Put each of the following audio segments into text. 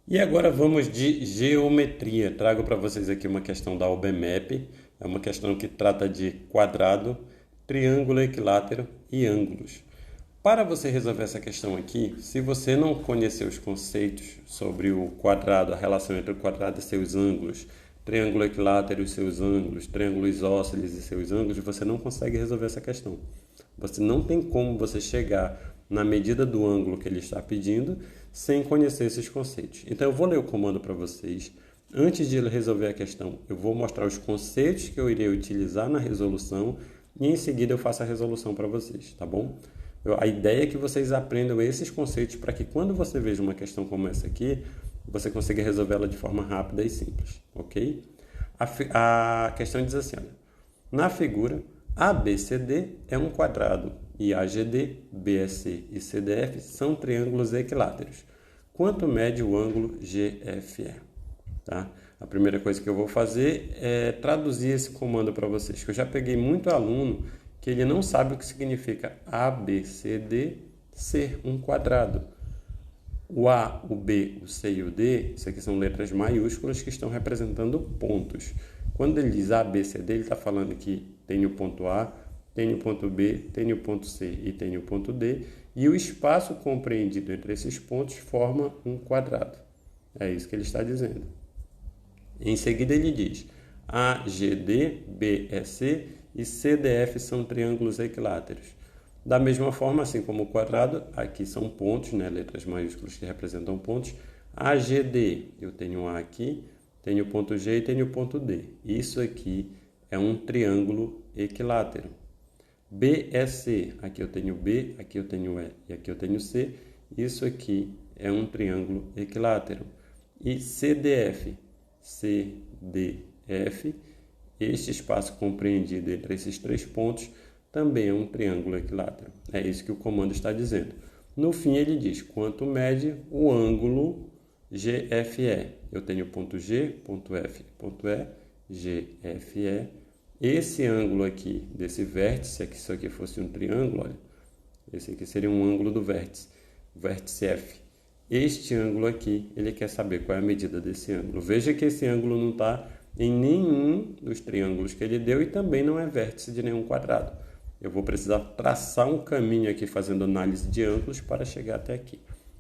E agora vamos de geometria. Trago para vocês aqui uma questão da UBMAP. É uma questão que trata de quadrado, triângulo equilátero e ângulos. Para você resolver essa questão aqui, se você não conhecer os conceitos sobre o quadrado, a relação entre o quadrado e seus ângulos, triângulo equilátero e seus ângulos, triângulo isósceles e seus ângulos, você não consegue resolver essa questão. Você não tem como você chegar na medida do ângulo que ele está pedindo sem conhecer esses conceitos. Então eu vou ler o comando para vocês. Antes de resolver a questão, eu vou mostrar os conceitos que eu irei utilizar na resolução e em seguida eu faço a resolução para vocês, tá bom? A ideia é que vocês aprendam esses conceitos para que quando você veja uma questão como essa aqui, você consiga resolvê-la de forma rápida e simples, ok? A questão diz assim, olha, na figura, ABCD é um quadrado e AGD, BSC e CDF são triângulos equiláteros. Quanto mede o ângulo GFE? Tá? A primeira coisa que eu vou fazer é traduzir esse comando para vocês, que eu já peguei muito aluno que ele não sabe o que significa ABCD ser um quadrado. O A, o B, o C e o D, isso aqui são letras maiúsculas que estão representando pontos. Quando ele diz ABCD, ele está falando que tem o ponto A, tem o ponto B, tem o ponto C e tem o ponto D, e o espaço compreendido entre esses pontos forma um quadrado. É isso que ele está dizendo. Em seguida ele diz, AGD, BSC e CDF são triângulos equiláteros. Da mesma forma, assim como o quadrado, aqui são pontos, né, letras maiúsculas que representam pontos. AGD, eu tenho A aqui, tenho o ponto G e tenho o ponto D. Isso aqui é um triângulo equilátero. BSC, aqui eu tenho B, aqui eu tenho E e aqui eu tenho C. Isso aqui é um triângulo equilátero. E CDF, CDF, este espaço compreendido entre esses três pontos também é um triângulo equilátero. É isso que o comando está dizendo. No fim ele diz quanto mede o ângulo GFE. Eu tenho ponto G, ponto F, ponto E, GFE. Esse ângulo aqui desse vértice, se isso aqui fosse um triângulo, olha, esse aqui seria um ângulo do vértice, o vértice F. Este ângulo aqui, ele quer saber qual é a medida desse ângulo. Veja que esse ângulo não está em nenhum dos triângulos que ele deu e também não é vértice de nenhum quadrado. Eu vou precisar traçar um caminho aqui fazendo análise de ângulos para chegar até aqui.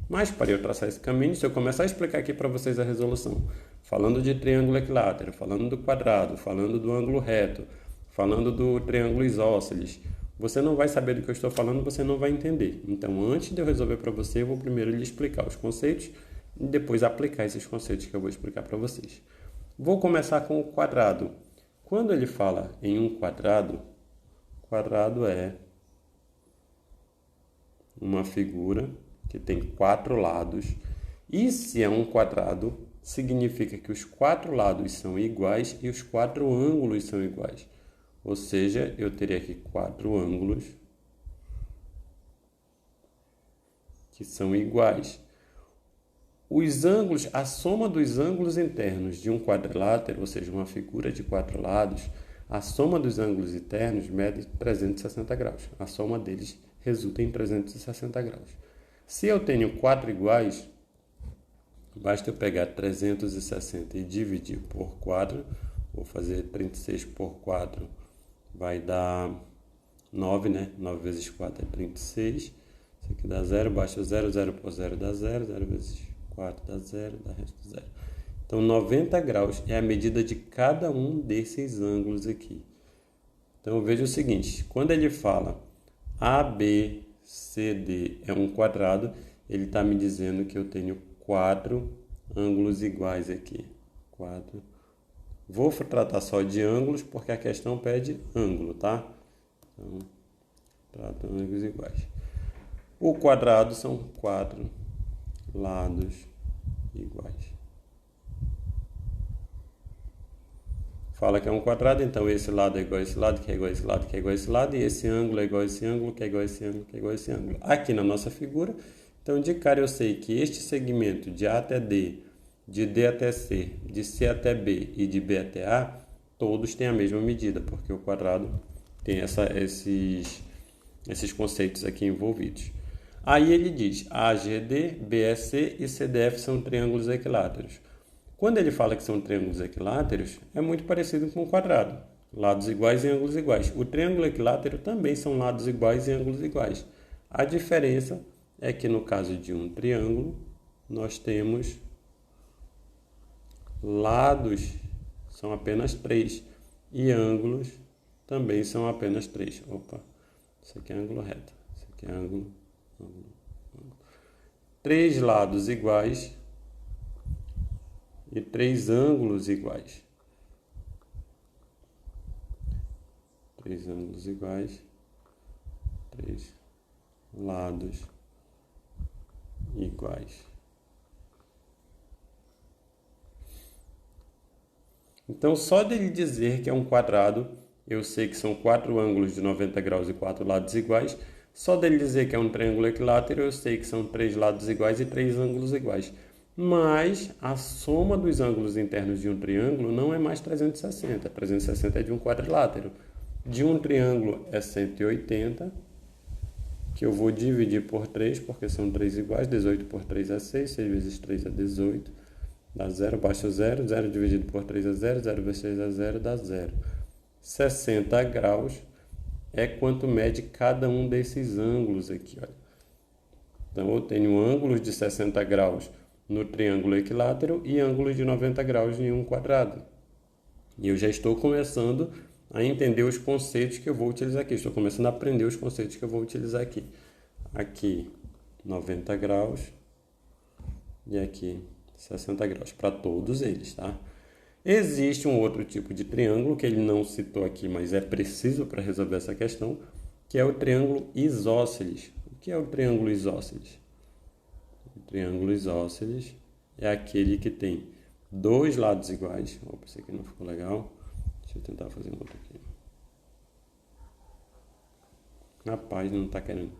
Mas para eu traçar esse caminho, se eu começar a explicar aqui para vocês a resolução, falando de triângulo equilátero, falando do quadrado, falando do ângulo reto, falando do triângulo isósceles, você não vai saber do que eu estou falando, você não vai entender. Então, antes de eu resolver para você, eu vou primeiro lhe explicar os conceitos e depois aplicar esses conceitos que eu vou explicar para vocês. Vou começar com o quadrado. Quando ele fala em um quadrado, quadrado é uma figura que tem quatro lados. E se é um quadrado, significa que os quatro lados são iguais e os quatro ângulos são iguais. Ou seja, eu teria aqui quatro ângulos que são iguais. Os ângulos, a soma dos ângulos internos de um quadrilátero, ou seja, uma figura de quatro lados, a soma dos ângulos internos mede 360 graus. A soma deles resulta em 360 graus. Se eu tenho quatro iguais, basta eu pegar 360 e dividir por 4. Vou fazer 36 por 4, vai dar 9, né? 9 vezes 4 é 36. Isso aqui dá 0, baixa 0, 0 por 0 dá 0, 0 vezes 4 dá 0, dá resto 0. Então, 90 graus é a medida de cada um desses ângulos aqui. Então, veja o seguinte, quando ele fala ABCD é um quadrado, ele está me dizendo que eu tenho quatro ângulos iguais aqui. 4. Vou tratar só de ângulos, porque a questão pede ângulo, tá? Então, trata ângulos iguais. O quadrado são quatro lados iguais. Fala que é um quadrado, então esse lado é igual a esse lado, que é igual a esse lado, que é igual a esse lado, e esse ângulo é igual a esse ângulo, que é igual a esse ângulo, que é igual a esse ângulo. Aqui na nossa figura, então de cara eu sei que este segmento de A até D, de D até C, de C até B e de B até A, todos têm a mesma medida, porque o quadrado tem esses conceitos aqui envolvidos. Aí ele diz, AGD, BEC e CDF são triângulos equiláteros. Quando ele fala que são triângulos equiláteros, é muito parecido com um quadrado. Lados iguais e ângulos iguais. O triângulo equilátero também são lados iguais e ângulos iguais. A diferença é que no caso de um triângulo, nós temos lados, são apenas 3, e ângulos também são apenas 3. Opa, isso aqui é ângulo reto, isso aqui é ângulo. 3 lados iguais e 3 ângulos iguais. 3 ângulos iguais, 3 lados iguais. Então, só dele dizer que é um quadrado, eu sei que são 4 ângulos de 90 graus e 4 lados iguais. Só dele dizer que é um triângulo equilátero, eu sei que são 3 lados iguais e 3 ângulos iguais. Mas a soma dos ângulos internos de um triângulo não é mais 360. 360 é de um quadrilátero. De um triângulo é 180, que eu vou dividir por 3, porque são 3 iguais. 18 por 3 é 6, 6 vezes 3 é 18. Dá 0, baixa o 0. 0 dividido por 3 é 0, 0 vezes 3 é 0, dá 0. 60 graus é quanto mede cada um desses ângulos aqui, olha. Então, eu tenho ângulos de 60 graus no triângulo equilátero e ângulos de 90 graus em um quadrado. E eu já estou começando a entender os conceitos que eu vou utilizar aqui. Estou começando a aprender os conceitos que eu vou utilizar aqui. Aqui, 90 graus e aqui, 60 graus, para todos eles, tá? Existe um outro tipo de triângulo que ele não citou aqui, mas é preciso para resolver essa questão, que é o triângulo isósceles. O que é o triângulo isósceles? O triângulo isósceles é aquele que tem 2 lados iguais. Opa, esse aqui não ficou legal. Deixa eu tentar fazer um outro aqui. Rapaz, não está querendo.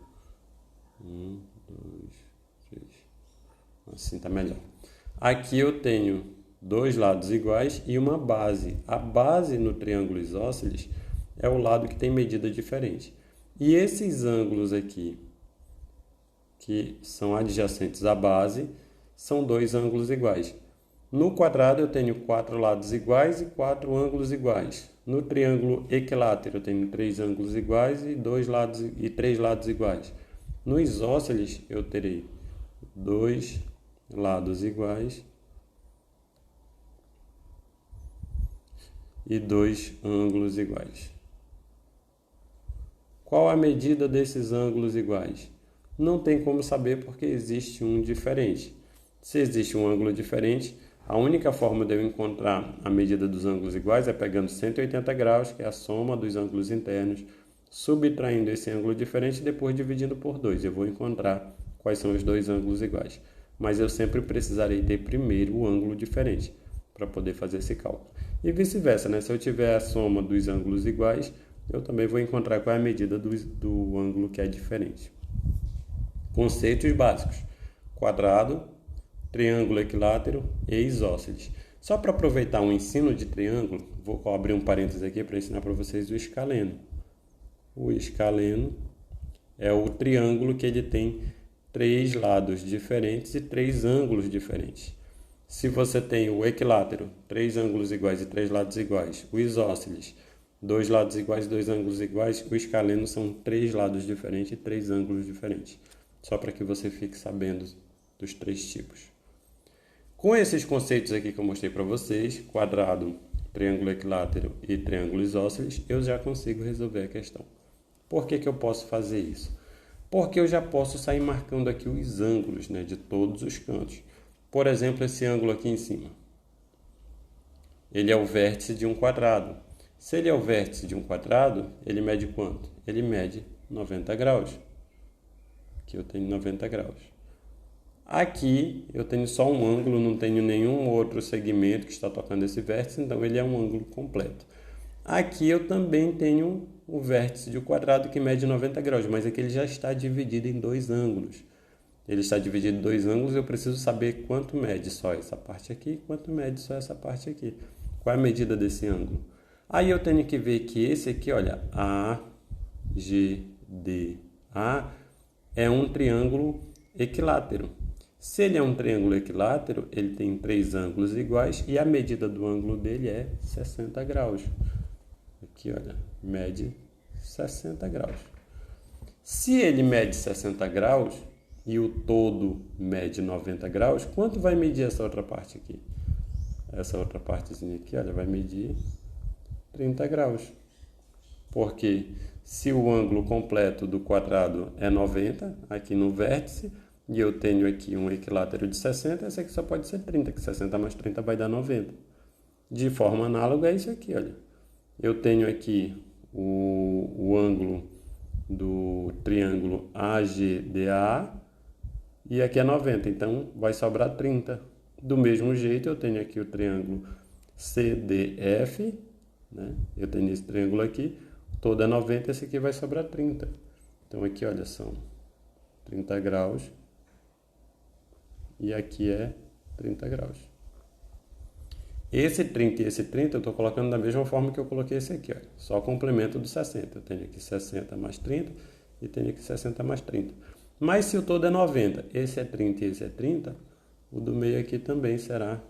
1, 2, 3. Assim está melhor. Aqui eu tenho 2 lados iguais e uma base. A base no triângulo isósceles é o lado que tem medida diferente. E esses ângulos aqui, que são adjacentes à base, são 2 ângulos iguais. No quadrado eu tenho 4 lados iguais e 4 ângulos iguais. No triângulo equilátero eu tenho 3 ângulos iguais e 3 lados iguais. No isósceles eu terei 2 lados iguais e 2 ângulos iguais. Qual a medida desses ângulos iguais? Não tem como saber porque existe um diferente. Se existe um ângulo diferente, a única forma de eu encontrar a medida dos ângulos iguais é pegando 180 graus, que é a soma dos ângulos internos, subtraindo esse ângulo diferente e depois dividindo por 2. Eu vou encontrar quais são os 2 ângulos iguais. Mas eu sempre precisarei ter primeiro o ângulo diferente para poder fazer esse cálculo. E vice-versa, né? Se eu tiver a soma dos ângulos iguais, eu também vou encontrar qual é a medida do ângulo que é diferente. Conceitos básicos: quadrado, triângulo equilátero e isósceles. Só para aproveitar o ensino de triângulo, vou abrir um parênteses aqui para ensinar para vocês o escaleno. O escaleno é o triângulo que ele tem 3 lados diferentes e 3 ângulos diferentes. Se você tem o equilátero, 3 ângulos iguais e 3 lados iguais, o isósceles, 2 lados iguais e 2 ângulos iguais, o escaleno são 3 lados diferentes e 3 ângulos diferentes. Só para que você fique sabendo dos 3 tipos. Com esses conceitos aqui que eu mostrei para vocês, quadrado, triângulo equilátero e triângulo isósceles, eu já consigo resolver a questão. Por que eu posso fazer isso? Porque eu já posso sair marcando aqui os ângulos, né, de todos os cantos. Por exemplo, esse ângulo aqui em cima. Ele é o vértice de um quadrado. Se ele é o vértice de um quadrado, ele mede quanto? Ele mede 90 graus. Aqui eu tenho 90 graus. Aqui eu tenho só um ângulo, não tenho nenhum outro segmento que está tocando esse vértice, então ele é um ângulo completo. Aqui eu também tenho o vértice de um quadrado que mede 90 graus, mas aqui ele já está dividido em 2 ângulos. Ele está dividido em 2 ângulos, eu preciso saber quanto mede só essa parte aqui, quanto mede só essa parte aqui. Qual é a medida desse ângulo? Aí eu tenho que ver que esse aqui, olha, AGDA é um triângulo equilátero. Se ele é um triângulo equilátero, ele tem 3 ângulos iguais e a medida do ângulo dele é 60 graus. Aqui, olha, mede 60 graus. Se ele mede 60 graus e o todo mede 90 graus, quanto vai medir essa outra parte aqui? Essa outra partezinha aqui, olha, vai medir 30 graus. Porque se o ângulo completo do quadrado é 90, aqui no vértice, e eu tenho aqui um equilátero de 60, esse aqui só pode ser 30, que 60 mais 30 vai dar 90. De forma análoga é isso aqui, olha. Eu tenho aqui o ângulo do triângulo AGDA e aqui é 90, então vai sobrar 30. Do mesmo jeito, eu tenho aqui o triângulo CDF, né? Eu tenho esse triângulo aqui, todo é 90, esse aqui vai sobrar 30. Então aqui, olha, são 30 graus e aqui é 30 graus. Esse 30 e esse 30 eu estou colocando da mesma forma que eu coloquei esse aqui, olha, só complemento do 60. Eu tenho aqui 60 mais 30 e tenho aqui 60 mais 30. Mas se o todo é 90, esse é 30 e esse é 30, o do meio aqui também será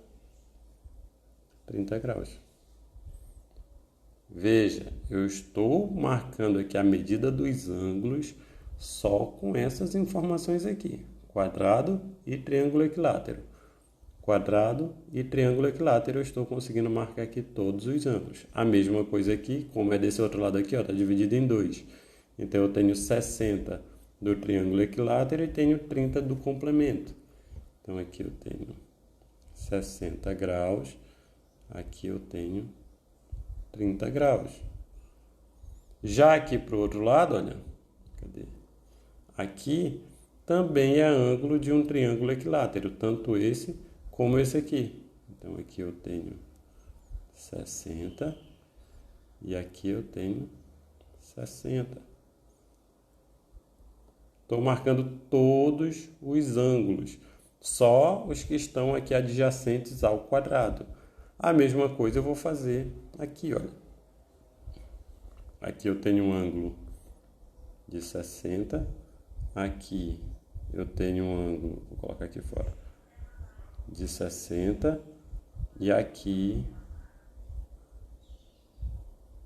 30 graus. Veja, eu estou marcando aqui a medida dos ângulos só com essas informações aqui. Quadrado e triângulo equilátero. Quadrado e triângulo equilátero, eu estou conseguindo marcar aqui todos os ângulos. A mesma coisa aqui, como é desse outro lado aqui, está dividido em 2. Então, eu tenho 60 do triângulo equilátero e tenho 30 do complemento. Então, aqui eu tenho 60 graus, aqui eu tenho 30 graus. Já aqui para o outro lado, olha, cadê? Aqui também é ângulo de um triângulo equilátero, tanto esse como esse aqui. Então, aqui eu tenho 60 e aqui eu tenho 60. Estou marcando todos os ângulos, só os que estão aqui adjacentes ao quadrado. A mesma coisa eu vou fazer aqui, olha. Aqui eu tenho um ângulo de 60, aqui eu tenho um ângulo, vou colocar aqui fora, de 60 e aqui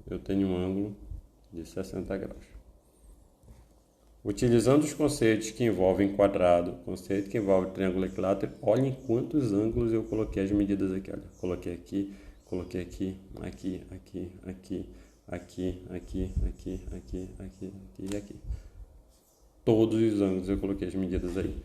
eu tenho um ângulo de 60 graus. Utilizando os conceitos que envolvem quadrado, conceito que envolve triângulo equilátero, olhem quantos ângulos eu coloquei as medidas aqui. Olha, coloquei aqui, aqui, aqui, aqui, aqui, aqui, aqui, aqui, aqui, aqui e aqui. Todos os ângulos eu coloquei as medidas aí.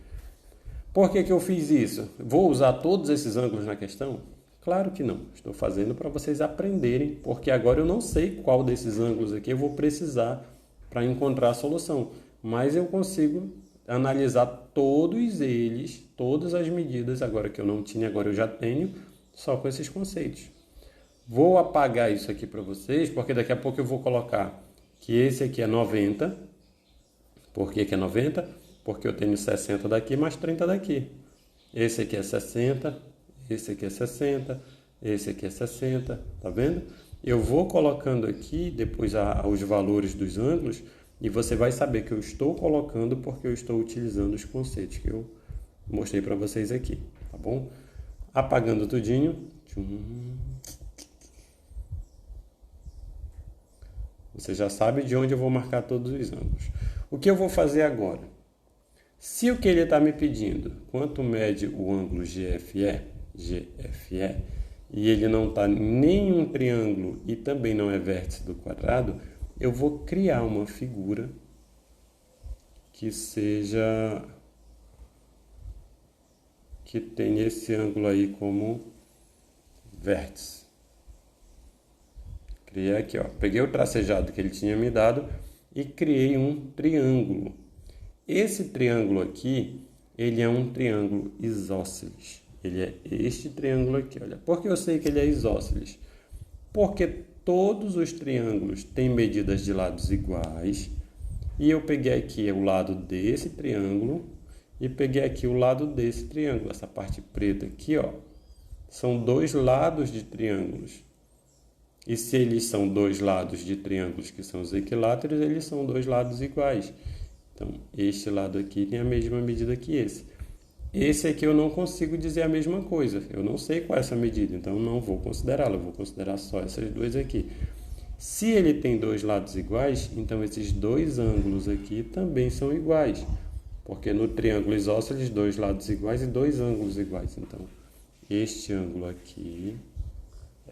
Por que eu fiz isso? Vou usar todos esses ângulos na questão? Claro que não. Estou fazendo para vocês aprenderem, porque agora eu não sei qual desses ângulos aqui eu vou precisar para encontrar a solução. Mas eu consigo analisar todos eles, todas as medidas, agora que eu não tinha, agora eu já tenho, só com esses conceitos. Vou apagar isso aqui para vocês, porque daqui a pouco eu vou colocar que esse aqui é 90. Por que é 90? Porque eu tenho 60 daqui mais 30 daqui. Esse aqui é 60, esse aqui é 60, esse aqui é 60, tá vendo? Eu vou colocando aqui depois os valores dos ângulos e você vai saber que eu estou colocando porque eu estou utilizando os conceitos que eu mostrei para vocês aqui, tá bom? Apagando tudinho. Você já sabe de onde eu vou marcar todos os ângulos. O que eu vou fazer agora? Se o que ele está me pedindo, quanto mede o ângulo GFE, e ele não está nem um triângulo e também não é vértice do quadrado, eu vou criar uma figura que tenha esse ângulo aí como vértice. Criei aqui, ó, peguei o tracejado que ele tinha me dado e criei um triângulo. Esse triângulo aqui, ele é um triângulo isósceles. Ele é este triângulo aqui, olha. Por que eu sei que ele é isósceles? Porque todos os triângulos têm medidas de lados iguais. E eu peguei aqui o lado desse triângulo e peguei aqui o lado desse triângulo. Essa parte preta aqui, ó, são dois lados de triângulos. E se eles são dois lados de triângulos que são os equiláteros, eles são dois lados iguais. Então, este lado aqui tem a mesma medida que esse. Esse aqui eu não consigo dizer a mesma coisa. Eu não sei qual é essa medida, então não vou considerá-la. Eu vou considerar só essas duas aqui. Se ele tem dois lados iguais, então esses dois ângulos aqui também são iguais. Porque no triângulo isósceles, dois lados iguais e dois ângulos iguais. Então, este ângulo aqui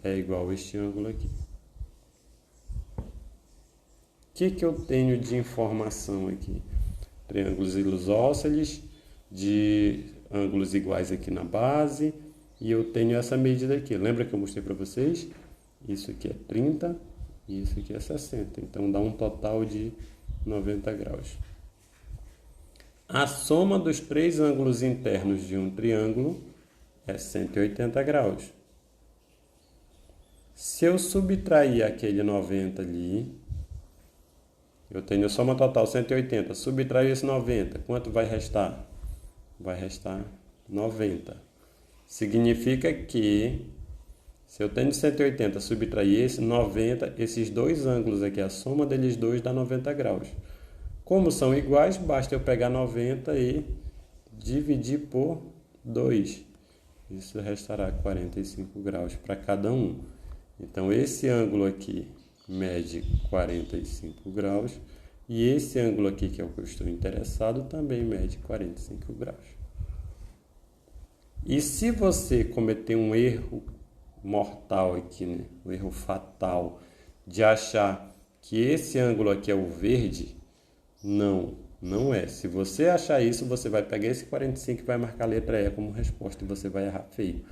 é igual a este ângulo aqui. O que eu tenho de informação aqui? Triângulos isósceles, de ângulos iguais aqui na base, e eu tenho essa medida aqui. Lembra que eu mostrei para vocês? Isso aqui é 30 e isso aqui é 60. Então, dá um total de 90 graus. A soma dos três ângulos internos de um triângulo é 180 graus. Se eu subtrair aquele 90 ali, eu tenho soma total 180. Subtrair esse 90, quanto vai restar? Vai restar 90. Significa que, se eu tenho 180, subtrair esse 90, esses dois ângulos aqui, a soma deles dois dá 90 graus. Como são iguais, basta eu pegar 90 e dividir por 2. Isso restará 45 graus para cada um. Então, esse ângulo aqui mede 45 graus. E esse ângulo aqui, que é o que eu estou interessado, também mede 45 graus. E se você cometer um erro mortal aqui, né? Um erro fatal, de achar que esse ângulo aqui é o verde, não é. Se você achar isso, você vai pegar esse 45 e vai marcar a letra E como resposta e você vai errar feio.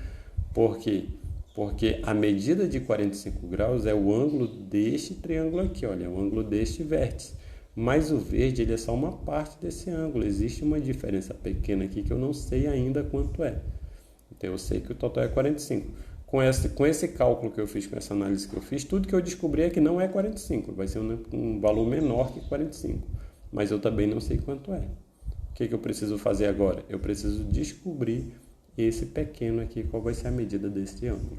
Por quê? Porque a medida de 45 graus é o ângulo deste triângulo aqui, olha, é o ângulo deste vértice. Mas o verde, ele é só uma parte desse ângulo. Existe uma diferença pequena aqui que eu não sei ainda quanto é. Então, eu sei que o total é 45. Com esse cálculo que eu fiz, com essa análise que eu fiz, tudo que eu descobri é que não é 45. Vai ser um valor menor que 45. Mas eu também não sei quanto é. O que eu preciso fazer agora? Eu preciso descobrir esse pequeno aqui, qual vai ser a medida desse ângulo.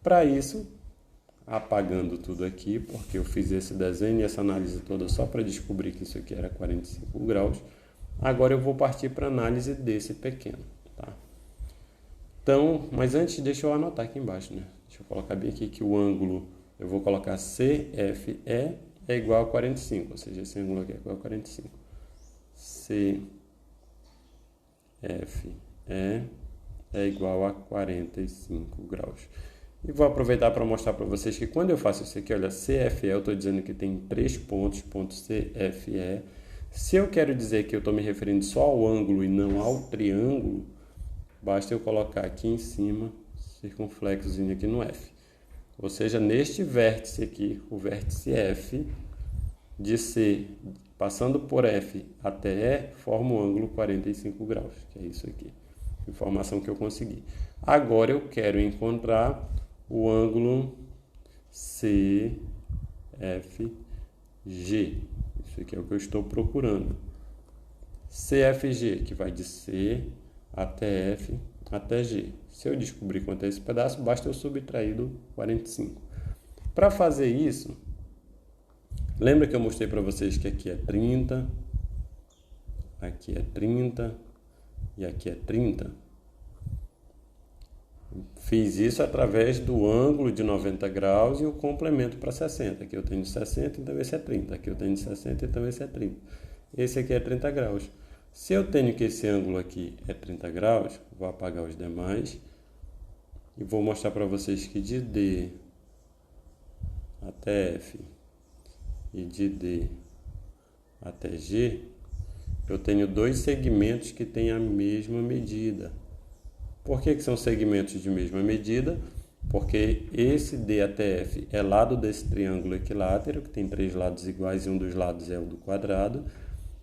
Para isso, apagando tudo aqui, porque eu fiz esse desenho e essa análise toda só para descobrir que isso aqui era 45 graus, agora eu vou partir para a análise desse pequeno. Tá? Então, mas antes, deixa eu anotar aqui embaixo, né? Deixa eu colocar bem aqui que o ângulo, eu vou colocar CFE é igual a 45, ou seja, esse ângulo aqui é igual a 45. CFE é igual a 45 graus. E vou aproveitar para mostrar para vocês que quando eu faço isso aqui, olha, CFE, eu estou dizendo que tem 3 pontos, ponto CFE. Se eu quero dizer que eu estou me referindo só ao ângulo e não ao triângulo, basta eu colocar aqui em cima, circunflexozinho aqui no F. Ou seja, neste vértice aqui, o vértice F, de C, passando por F até E, forma o ângulo 45 graus, que é isso aqui. Informação que eu consegui. Agora eu quero encontrar o ângulo CFG. Isso aqui é o que eu estou procurando. CFG, que vai de C até F até G. Se eu descobrir quanto é esse pedaço, basta eu subtrair do 45. Para fazer isso, lembra que eu mostrei para vocês que aqui é 30, aqui é 30 e aqui é 30? Fiz isso através do ângulo de 90 graus e o complemento para 60. Aqui eu tenho 60, então esse é 30. Aqui eu tenho 60, então esse é 30. Esse aqui é 30 graus. Se eu tenho que esse ângulo aqui é 30 graus, vou apagar os demais e vou mostrar para vocês que de D até F e de D até G, eu tenho dois segmentos que têm a mesma medida. Por que são segmentos de mesma medida? Porque esse D até F é lado desse triângulo equilátero, que tem 3 lados iguais e um dos lados é o do quadrado.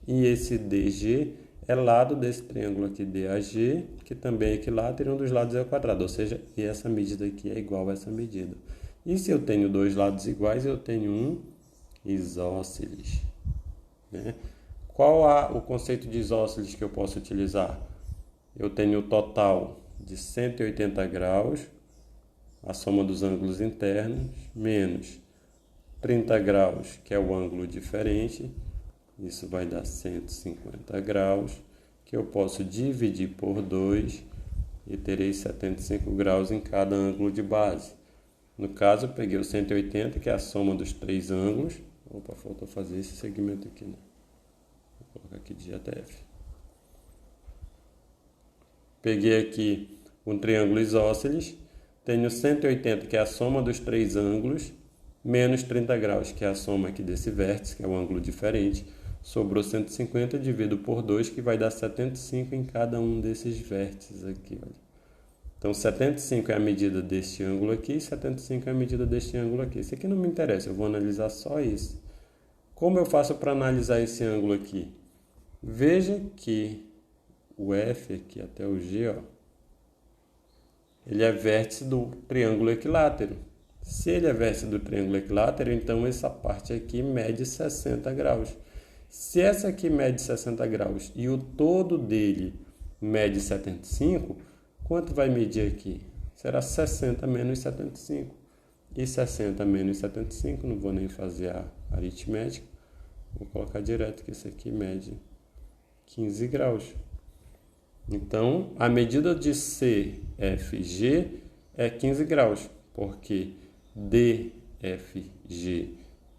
E esse DG é lado desse triângulo aqui DAG, que também é equilátero e um dos lados é o quadrado. Ou seja, essa medida aqui é igual a essa medida. E se eu tenho dois lados iguais, eu tenho um isósceles. Né? Qual o conceito de isósceles que eu posso utilizar? Eu tenho o total de 180 graus, a soma dos ângulos internos, menos 30 graus, que é o ângulo diferente, Isso vai dar 150 graus, que eu posso dividir por 2 e terei 75 graus em cada ângulo de base. No caso, eu peguei o 180, que é a soma dos 3 ângulos. Opa, faltou fazer esse segmento aqui, né? Vou colocar aqui dieta F. Peguei aqui um triângulo isósceles. Tenho 180, que é a soma dos 3 ângulos, menos 30 graus, que é a soma aqui desse vértice, que é um ângulo diferente. Sobrou 150, divido por 2, que vai dar 75 em cada um desses vértices aqui, olha. Então, 75 é a medida deste ângulo aqui, e 75 é a medida deste ângulo aqui. Esse aqui não me interessa, eu vou analisar só esse. Como eu faço para analisar esse ângulo aqui? Veja que o F aqui até o G, ó, ele é vértice do triângulo equilátero. Se ele é vértice do triângulo equilátero, então essa parte aqui mede 60 graus. Se essa aqui mede 60 graus e o todo dele mede 75, quanto vai medir aqui? Será 60 menos 75. E 60 menos 75, não vou nem fazer a aritmética, vou colocar direto que esse aqui mede 15 graus. Então, a medida de CFG é 15 graus, porque DFG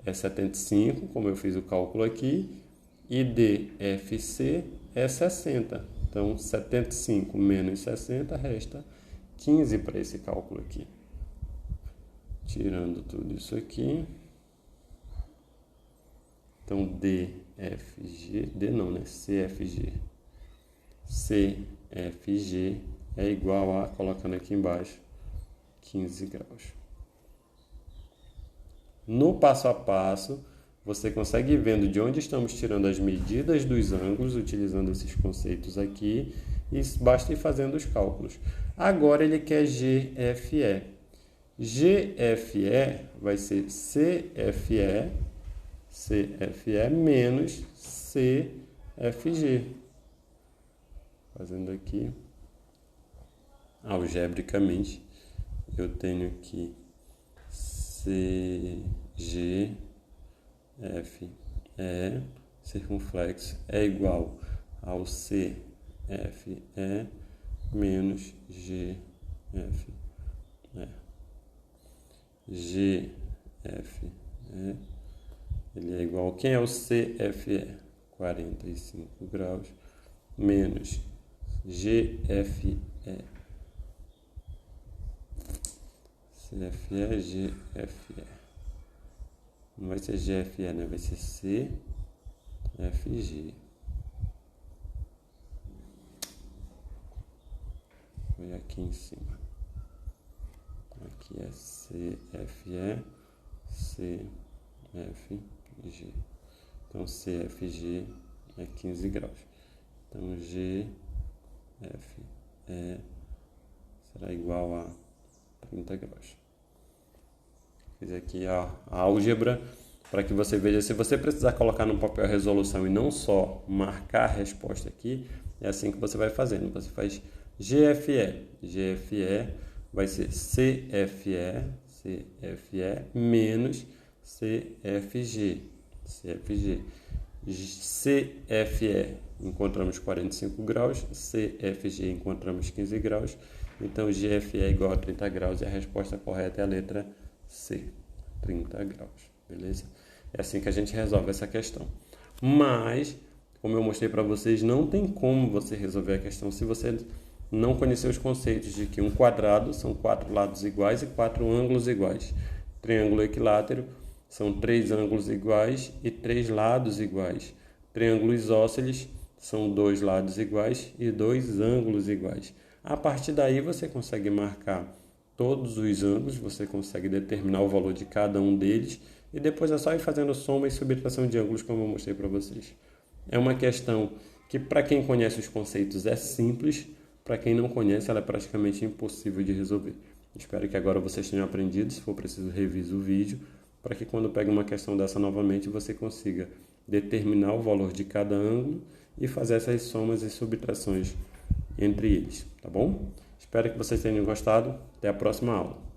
é 75, como eu fiz o cálculo aqui, e DFC é 60. Então, 75 menos 60 resta 15 para esse cálculo aqui. Tirando tudo isso aqui. Então, DFG, D não, né? CFG. CFG é igual a, colocando aqui embaixo, 15 graus. No passo a passo, você consegue ir vendo de onde estamos tirando as medidas dos ângulos, utilizando esses conceitos aqui, e basta ir fazendo os cálculos. Agora ele quer GFE. GFE vai ser CFE menos CFG. Fazendo aqui, algebricamente, eu tenho aqui CGFE circunflexo é igual ao CFE menos GFE. GFE, ele é igual, quem é o CFE? 45 graus menos GFE. CFE, GFE. Não vai ser GFE, né? Vai ser CFG. Foi aqui em cima. Aqui é CFE, CFG. Então, CFG é 15 graus. Então, GFE será igual a 30 graus. Fiz aqui a álgebra para que você veja. Se você precisar colocar no papel a resolução e não só marcar a resposta aqui, é assim que você vai fazendo. Você faz GFE. GFE vai ser CFE menos CFG. CFE encontramos 45 graus, CFG encontramos 15 graus, então GFE é igual a 30 graus e a resposta correta é a letra C, 30 graus, beleza? É assim que a gente resolve essa questão. Mas, como eu mostrei para vocês, não tem como você resolver a questão se você não conhecer os conceitos de que um quadrado são 4 lados iguais e 4 ângulos iguais. Triângulo equilátero são 3 ângulos iguais e 3 lados iguais. Triângulo isósceles são 2 lados iguais e 2 ângulos iguais. A partir daí você consegue marcar todos os ângulos, você consegue determinar o valor de cada um deles e depois é só ir fazendo soma e subtração de ângulos, como eu mostrei para vocês. É uma questão que, para quem conhece os conceitos, é simples. Para quem não conhece, ela é praticamente impossível de resolver. Espero que agora vocês tenham aprendido. Se for preciso, revise o vídeo, para que quando pegue uma questão dessa novamente, você consiga determinar o valor de cada ângulo e fazer essas somas e subtrações entre eles, tá bom? Espero que vocês tenham gostado. Até a próxima aula.